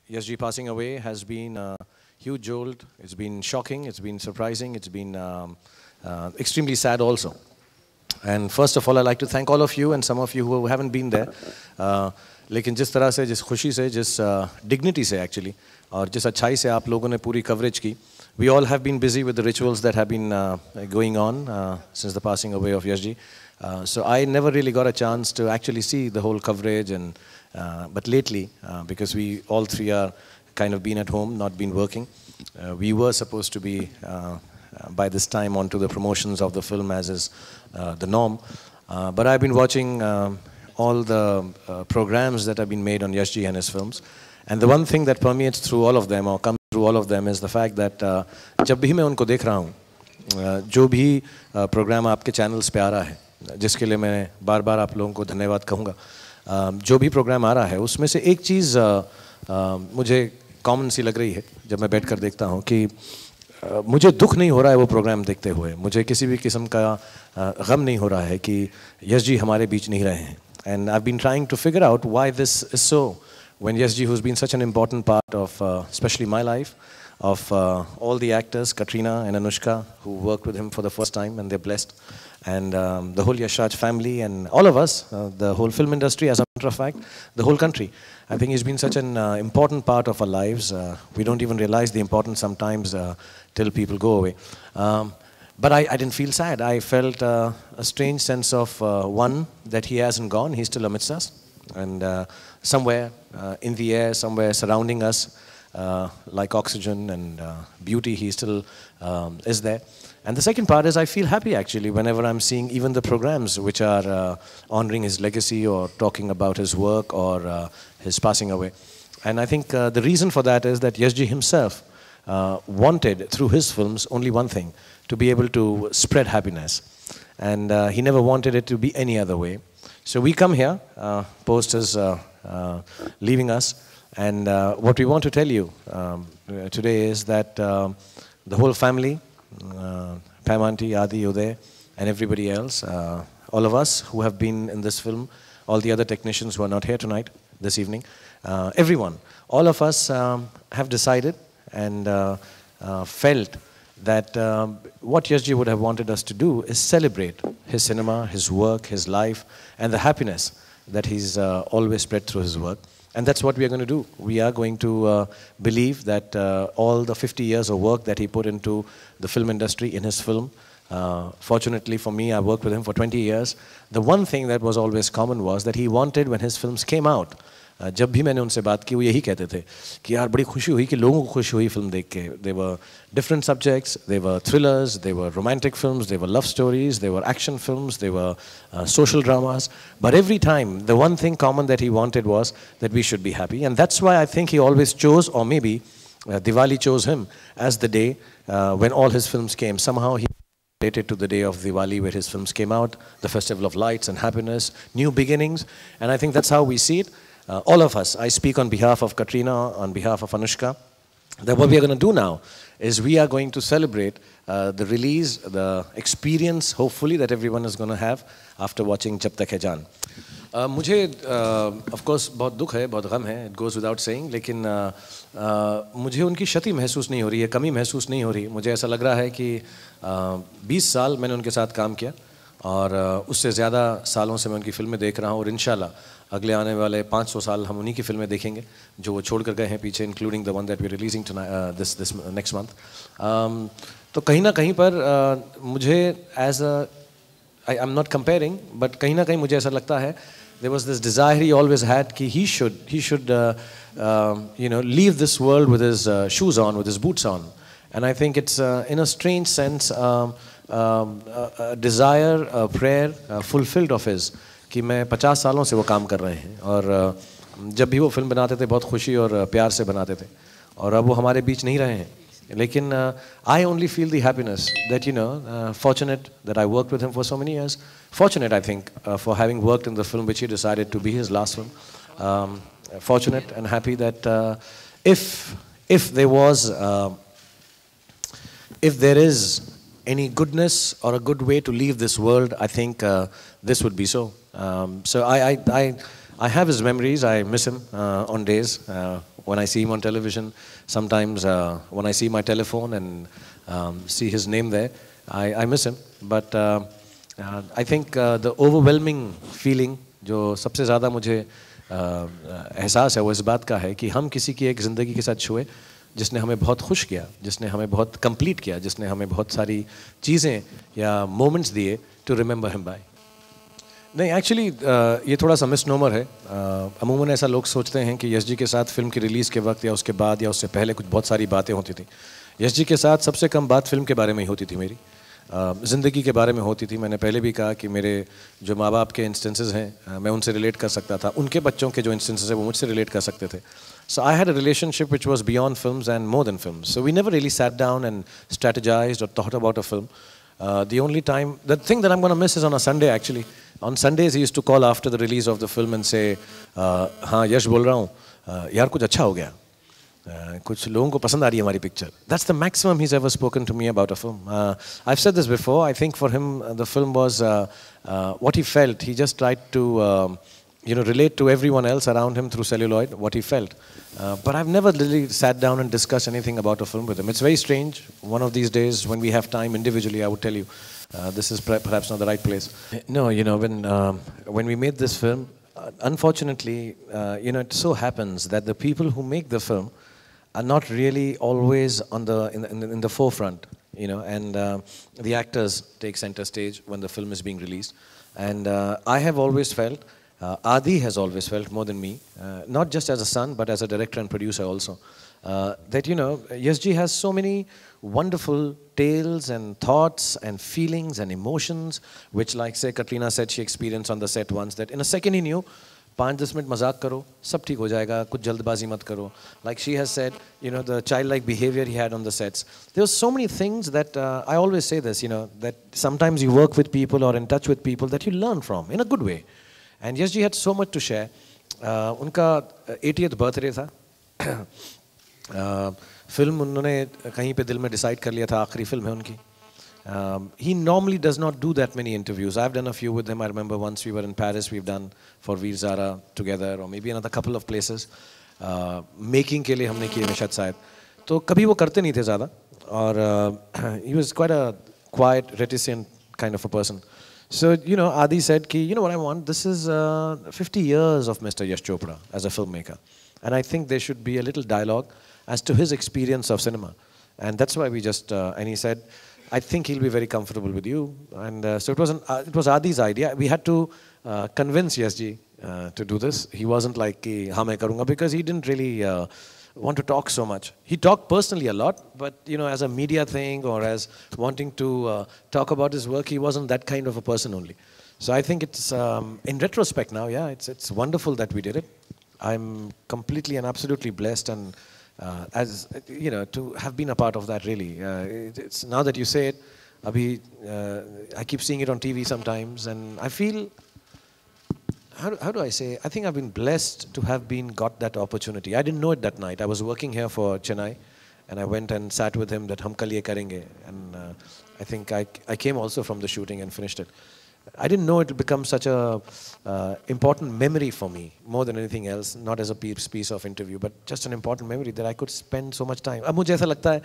Yash passing away has been a huge jolt. It's been shocking. It's been surprising. It's been extremely sad also. And first of all, I'd like to thank all of you and some of you who haven't been there. लेकिन जिस तरह से, जिस खुशी से, जिस dignity से actually, और जिस अच्छाई से आप लोगों ने पूरी coverage की, we all have been busy with the rituals that have been going on since the passing away of Yash ji. So I never really got a chance to actually see the whole coverage, and but lately, because we all three are kind of been at home, not been working, we were supposed to be by this time onto the promotions of the film as is the norm. But I've been watching all the programs that have been made on Yash ji and his films. And the one thing that permeates through all of them or comes through all of them is the fact that जब भी मैं उनको देख रहा हूँ, जो भी programme आपके चैनल्स पे आ रहा है, जिसके लिए मैं बार बार आप लोगों को धन्यवाद कहूँगा, जो भी प्रोग्राम आ रहा है उसमें से एक चीज़ मुझे कॉमन सी लग रही है जब मैं बैठ कर देखता हूँ कि मुझे दुख नहीं हो रहा है वो प्रोग्राम देखते हुए, मुझे किसी भी किस्म का गम नहीं हो रहा है कि यश जी हमारे बीच नहीं रहे हैं. And I've been trying to figure out why this is so. When Yash ji, who's been such an important part of, especially my life, of all the actors, Katrina and Anushka, who worked with him for the first time, and they're blessed, and the whole Yash Raj family, and all of us, the whole film industry, as a matter of fact, the whole country. I think he's been such an important part of our lives. We don't even realize the importance sometimes till people go away. But I didn't feel sad. I felt a strange sense of, one, that he hasn't gone, he's still amidst us. And somewhere in the air, somewhere surrounding us, like oxygen and beauty, he still is there. And the second part is I feel happy actually whenever I'm seeing even the programs which are honoring his legacy or talking about his work or his passing away. And I think the reason for that is that Yash ji himself wanted through his films only one thing, to be able to spread happiness. And he never wanted it to be any other way. So we come here, post his leaving us, and what we want to tell you today is that the whole family, Pam Aunty, Adi, Uday, and everybody else, all of us who have been in this film, all the other technicians who are not here tonight, this evening, everyone, all of us have decided and felt that what Yash ji would have wanted us to do is celebrate his cinema, his work, his life, and the happiness that he's always spread through his work. And that's what we are going to do. We are going to believe that all the 50 years of work that he put into the film industry in his film, fortunately for me, I worked with him for 20 years. The one thing that was always common was that he wanted, when his films came out, जब भी मैंने उनसे बात की वो यही कहते थे कि यार बड़ी खुशी हुई कि लोगों को खुशी हुई फिल्म देख के. They were different subjects, they were thrillers, they were romantic films, they were love stories, they were action films, they were social dramas. But every time, the one thing common that he wanted was that we should be happy. And that's why I think he always chose, or maybe Diwali chose him as the day when all his films came. Somehow he related to the day of Diwali where his films came out, the festival of lights and happiness, new beginnings. And I think that's how we see it. All of us, I speak on behalf of Katrina, on behalf of Anushka, that what we are going to do now is we are going to celebrate the release, the experience, hopefully, that everyone is going to have after watching Jab Tak Hai Jaan. मुझे of course बहुत दुख है, बहुत गम है, it goes without saying, लेकिन मुझे उनकी क्षति महसूस नहीं हो रही है, कमी महसूस नहीं हो रही. मुझे ऐसा लग रहा है कि 20 साल मैंने उनके साथ काम किया और उससे ज़्यादा सालों से मैं उनकी फिल्में देख रहा हूँ और इंशाल्लाह अगले आने वाले 500 साल हम उन्हीं की फिल्में देखेंगे जो वो छोड़ कर गए हैं पीछे, including the one that we are releasing this next month. तो कहीं ना कहीं पर मुझे as I am not comparing, but कहीं ना कहीं मुझे ऐसा लगता है there was this desire he always had कि he should leave this world with his shoes on, with his boots on. And I think it's in a strange sense a desire, a prayer fulfilled of his कि मैं 50 सालों से वो काम कर रहे हैं और जब भी वो फिल्म बनाते थे बहुत खुशी और प्यार से बनाते थे और अब वो हमारे बीच नहीं रहे हैं. लेकिन I only feel the happiness that fortunate that I worked with him for so many years. Fortunate, I think, for having worked in the film which he decided to be his last film. Fortunate and happy that if there was if there is any goodness or a good way to leave this world, I think this would be so. So I have his memories. I miss him on days when I see him on television. Sometimes when I see my telephone and see his name there, I miss him. But I think the overwhelming feeling जो सबसे ज़्यादा मुझे एहसास है वो इस बात का है कि हम किसी की एक ज़िंदगी के साथ छुए जिसने हमें बहुत खुश किया, जिसने हमें बहुत कंप्लीट किया, जिसने हमें बहुत सारी चीज़ें या मोमेंट्स दिए टू रिमेंबर हिम बाय. नहीं, एक्चुअली ये थोड़ा सा मिसनोमर है. अमूमन ऐसा लोग सोचते हैं कि यश जी के साथ फिल्म की रिलीज़ के वक्त या उसके बाद या उससे पहले कुछ बहुत सारी बातें होती थी. यश जी के साथ सबसे कम बात फिल्म के बारे में ही होती थी मेरी. ज़िंदगी के बारे में होती थी. मैंने पहले भी कहा कि मेरे जो माँ बाप के इंस्टेंसेस हैं मैं उनसे रिलेट कर सकता था. उनके बच्चों के जो इंस्टेंसेस हैं वो मुझसे रिलेट कर सकते थे. So I had a relationship which was beyond films and more than films. So we never really sat down and strategized or thought about a film. The only time, the thing that I'm going to miss is on a Sunday actually. On Sundays he used to call after the release of the film and say, हाँ यश बोल रहा हूँ, यार कुछ अच्छा हो गया. कुछ लोगों को पसंद आ रही है हमारी picture. That's the maximum he's ever spoken to me about a film. I've said this before. I think for him the film was what he felt. He just tried to relate to everyone else around him through celluloid, what he felt. But I've never really sat down and discussed anything about a film with him. It's very strange. One of these days, when we have time individually, I would tell you, this is perhaps not the right place. No, when we made this film, unfortunately, it so happens that the people who make the film are not really always in the forefront, and the actors take center stage when the film is being released. And I have always felt, Adi has always felt more than me, not just as a son, but as a director and producer also, that, Yash ji has so many wonderful tales and thoughts and feelings and emotions, which, like, say, Katrina said she experienced on the set once, that in a second he knew, 5-10 minute मजाक करो, सब ठीक हो जाएगा, कुछ जल्दबाजी मत करो. Like she has said, the childlike behavior he had on the sets. There were so many things that I always say this, that sometimes you work with people or in touch with people that you learn from in a good way. And Yash ji had so much to share. उनका 80th birthday था. Film उन्होंने कहीं पे दिल में decide कर लिया था, आखिरी फिल्म है उनकी. He normally does not do that many interviews. I've done a few with him. I remember once we were in Paris, we've done for Veer Zara together, or maybe another couple of places. Making के लिए हमने किए हैं शायद शायद. तो कभी वो करते नहीं थे ज़्यादा. और he was quite a quiet, reticent kind of a person. So, Adi said, what I want, this is 50 years of Mr. Yash Chopra as a filmmaker. And I think there should be a little dialogue as to his experience of cinema. And that's why we just, and he said, I think he'll be very comfortable with you. And so it was Adi's idea. We had to convince Yash ji to do this. He wasn't like, हाँ मैं करूँगा, because he didn't really want to talk so much. He talked personally a lot, but as a media thing or as wanting to talk about his work, he wasn't that kind of a person only. So I think it's, in retrospect now, yeah, it's wonderful that we did it. I'm completely and absolutely blessed, and as to have been a part of that, really. It's now that you say it, Abhi, I keep seeing it on TV sometimes, and I feel, how do I say? I think I've been blessed to have got that opportunity. I didn't know it that night. I was working here for Chennai, and I went and sat with him that hum kal ye karenge. And I think I came also from the shooting and finished it. I didn't know it would become such a important memory for me, more than anything else, not as a piece of interview, but just an important memory that I could spend so much time. अब मुझे ऐसा लगता है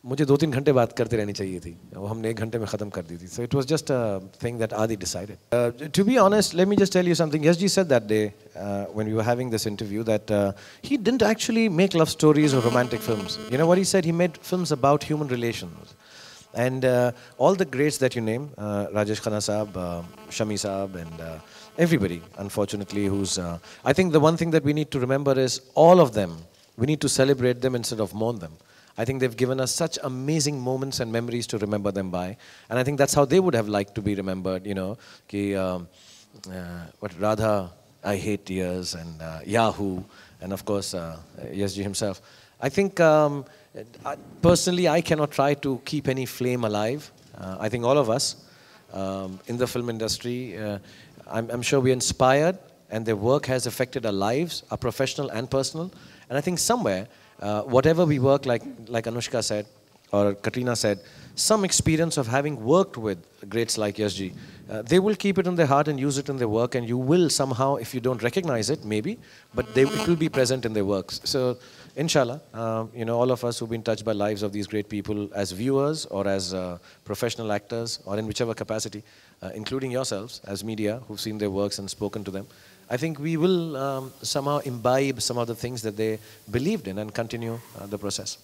मुझे 2-3 घंटे बात करते रहनी चाहिए थी, वो हमने 1 घंटे में ख़त्म कर दी थी. So it was just a thing that Adi decided. To be honest, let me just tell you something. Yash ji said that day when we were having this interview that he didn't actually make love stories or romantic films. You know what he said? He made films about human relations. And all the greats that you name, Rajesh Khanna Saab, Shami Saab, and everybody, unfortunately, who's... I think the one thing that we need to remember is all of them, we need to celebrate them instead of mourn them. I think they've given us such amazing moments and memories to remember them by. And I think that's how they would have liked to be remembered, what Radha, I Hate Tears, and Yahoo, and of course, Yash ji himself. I think... personally, I cannot try to keep any flame alive. I think all of us in the film industry, I'm sure we're inspired, and their work has affected our lives, our professional and personal. And I think somewhere, whatever we work, like Anushka said, or Katrina said, some experience of having worked with greats like Yash ji, they will keep it in their heart and use it in their work, and you will somehow, if you don't recognize it, maybe, but it will be present in their works. So, inshallah, all of us who've been touched by lives of these great people as viewers or as professional actors or in whichever capacity, including yourselves as media who've seen their works and spoken to them, I think we will somehow imbibe some of the things that they believed in and continue the process.